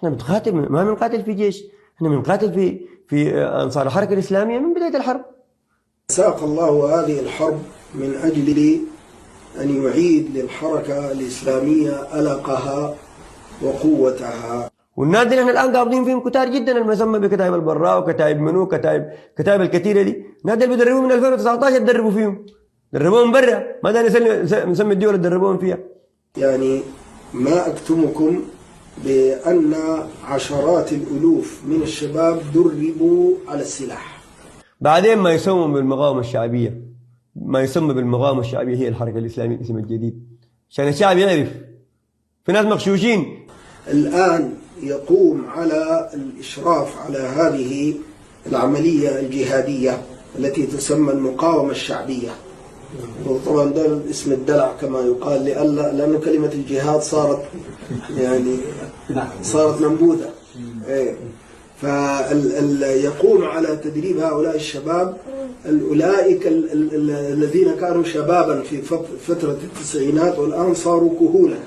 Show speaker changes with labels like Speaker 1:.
Speaker 1: احنا بنقاتل، ما بنقاتل في جيش، احنا بنقاتل في انصار الحركه الاسلاميه من بدايه الحرب.
Speaker 2: ساق الله هذه الحرب من اجل ان يعيد للحركه الاسلاميه القها وقوتها.
Speaker 1: والناس دي احنا الان قابضين فيهم كتار جدا، المسمى بكتائب البراء وكتائب منو كتائب الكثيره دي، الناس اللي بيدربوا من 2019 تدربوا فيهم، دربوهم برا، ما ده نسمي الدول اللي دربوهم فيها.
Speaker 2: يعني ما اكتمكم بان عشرات الالوف من الشباب دربوا على السلاح.
Speaker 1: بعدين ما يسموا بالمقاومه الشعبيه، ما يسمى بالمقاومه الشعبيه هي الحركه الاسلاميه الاسم الجديد، عشان الشعب يعرف. في ناس مغشوشين
Speaker 2: الآن يقوم على الإشراف على هذه العملية الجهادية التي تسمى المقاومة الشعبية. وطبعا ده اسم الدلع كما يقال، لأن كلمة الجهاد صارت منبوذة. فيقوم على تدريب هؤلاء الشباب، أولئك الذين كانوا شبابا في فترة التسعينات والآن صاروا كهولا.